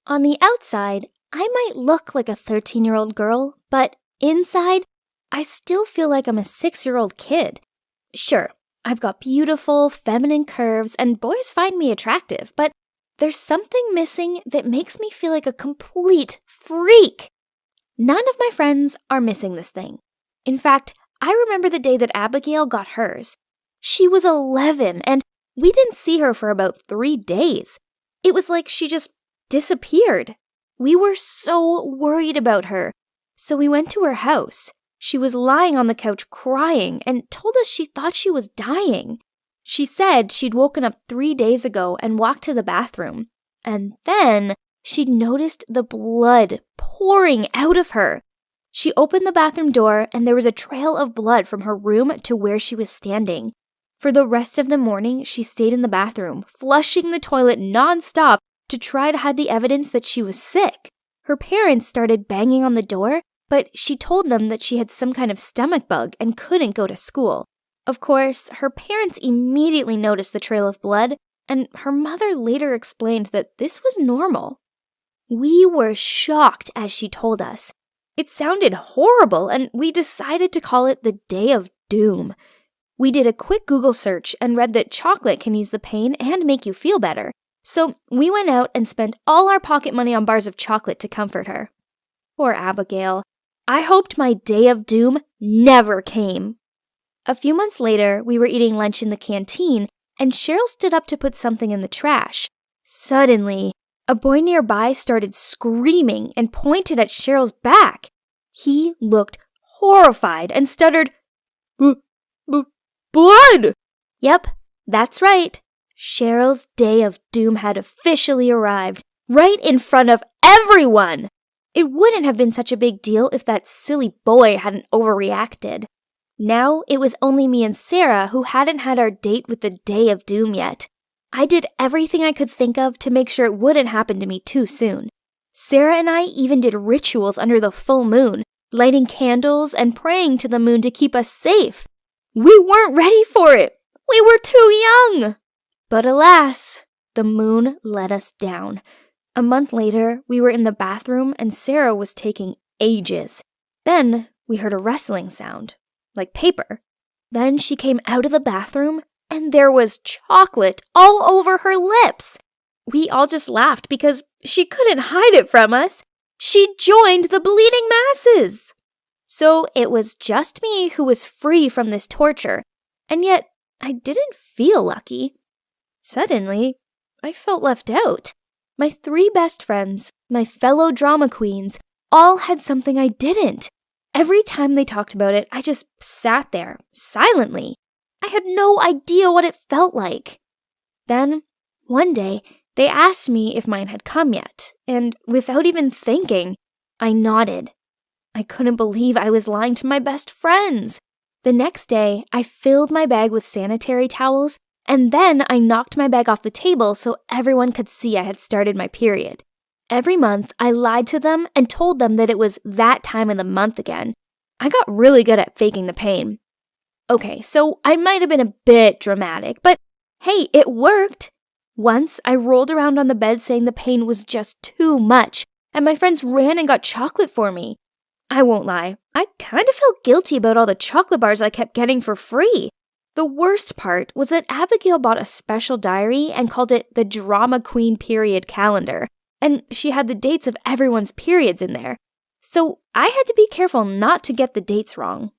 On the outside, I might look like a 13-year-old girl, but inside, I still feel like I'm a 6-year-old kid. Sure, I've got beautiful, feminine curves, and boys find me attractive, but there's something missing that makes me feel like a complete freak. None of my friends are missing this thing. In fact, I remember the day that Abigail got hers. She was 11, and we didn't see her for about 3 days. It was like she just disappeared. We were so worried about her, so we went to her house. She was lying on the couch crying and told us she thought she was dying. She said she'd woken up 3 days ago and walked to the bathroom, and then she'd noticed the blood pouring out of her. She opened the bathroom door and there was a trail of blood from her room to where she was standing. For the rest of the morning, she stayed in the bathroom, flushing the toilet nonstop to try to hide the evidence that she was sick. Her parents started banging on the door, but she told them that she had some kind of stomach bug and couldn't go to school. Of course, her parents immediately noticed the trail of blood, and her mother later explained that this was normal. We were shocked as she told us. It sounded horrible, and we decided to call it the Day of Doom. We did a quick Google search and read that chocolate can ease the pain and make you feel better. So we went out and spent all our pocket money on bars of chocolate to comfort her. Poor Abigail. I hoped my Day of Doom never came. A few months later, we were eating lunch in the canteen, and Cheryl stood up to put something in the trash. Suddenly, a boy nearby started screaming and pointed at Cheryl's back. He looked horrified and stuttered, "Blood!" Yep, that's right. Cheryl's Day of Doom had officially arrived, right in front of everyone. It wouldn't have been such a big deal if that silly boy hadn't overreacted. Now it was only me and Sarah who hadn't had our date with the Day of Doom yet. I did everything I could think of to make sure it wouldn't happen to me too soon. Sarah and I even did rituals under the full moon, lighting candles and praying to the moon to keep us safe. We weren't ready for it. We were too young. But alas, the moon let us down. A month later, we were in the bathroom and Sarah was taking ages. Then we heard a rustling sound, like paper. Then she came out of the bathroom and there was chocolate all over her lips. We all just laughed because she couldn't hide it from us. She joined the bleeding masses. So it was just me who was free from this torture, and yet I didn't feel lucky. Suddenly, I felt left out. My 3 best friends, my fellow drama queens, all had something I didn't. Every time they talked about it, I just sat there, silently. I had no idea what it felt like. Then, one day, they asked me if mine had come yet, and without even thinking, I nodded. I couldn't believe I was lying to my best friends. The next day, I filled my bag with sanitary towels, and then I knocked my bag off the table so everyone could see I had started my period. Every month, I lied to them and told them that it was that time of the month again. I got really good at faking the pain. Okay, so I might have been a bit dramatic, but hey, it worked. Once, I rolled around on the bed saying the pain was just too much, and my friends ran and got chocolate for me. I won't lie, I kind of felt guilty about all the chocolate bars I kept getting for free. The worst part was that Abigail bought a special diary and called it the Drama Queen Period Calendar, and she had the dates of everyone's periods in there. So I had to be careful not to get the dates wrong.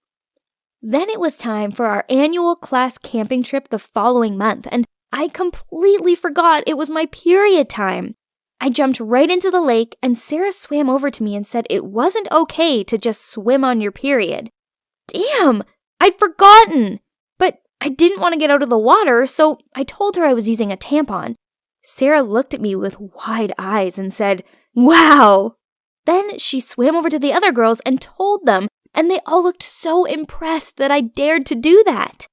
Then it was time for our annual class camping trip the following month, and I completely forgot it was my period time. I jumped right into the lake, and Sarah swam over to me and said it wasn't okay to just swim on your period. Damn, I'd forgotten! But I didn't want to get out of the water, so I told her I was using a tampon. Sarah looked at me with wide eyes and said, "Wow!" Then she swam over to the other girls and told them, and they all looked so impressed that I dared to do that.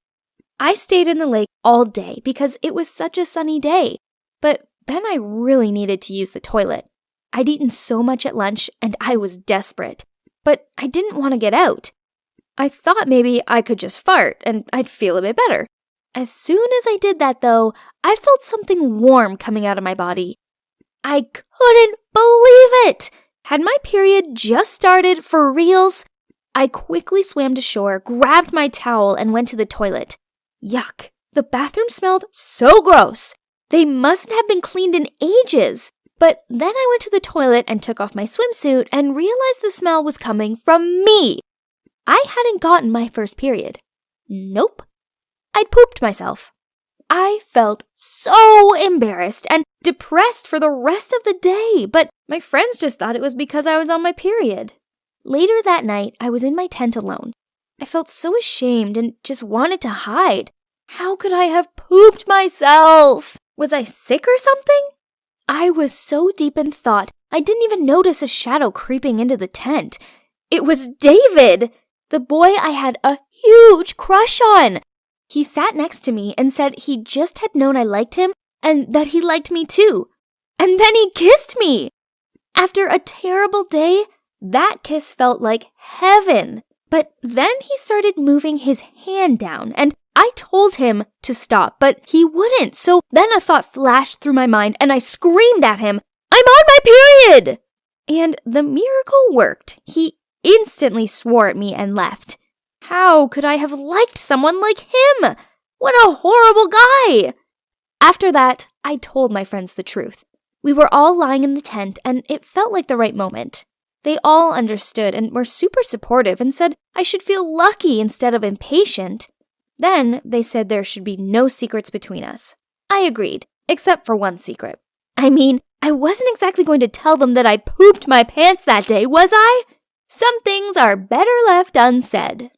I stayed in the lake all day because it was such a sunny day, but then I really needed to use the toilet. I'd eaten so much at lunch and I was desperate, but I didn't want to get out. I thought maybe I could just fart and I'd feel a bit better. As soon as I did that though, I felt something warm coming out of my body. I couldn't believe it! Had my period just started for reals? I quickly swam to shore, grabbed my towel, and went to the toilet. Yuck! The bathroom smelled so gross. They mustn't have been cleaned in ages. But then I went to the toilet and took off my swimsuit and realized the smell was coming from me. I hadn't gotten my first period. Nope. I'd pooped myself. I felt so embarrassed and depressed for the rest of the day, but my friends just thought it was because I was on my period. Later that night, I was in my tent alone. I felt so ashamed and just wanted to hide. How could I have pooped myself? Was I sick or something? I was so deep in thought, I didn't even notice a shadow creeping into the tent. It was David, the boy I had a huge crush on. He sat next to me and said he just had known I liked him and that he liked me too. And then he kissed me. After a terrible day, that kiss felt like heaven. But then he started moving his hand down, and I told him to stop, but he wouldn't. So then a thought flashed through my mind, and I screamed at him, "I'm on my period!" And the miracle worked. He instantly swore at me and left. How could I have liked someone like him? What a horrible guy! After that, I told my friends the truth. We were all lying in the tent, and it felt like the right moment. They all understood and were super supportive and said I should feel lucky instead of impatient. Then they said there should be no secrets between us. I agreed, except for one secret. I mean, I wasn't exactly going to tell them that I pooped my pants that day, was I? Some things are better left unsaid.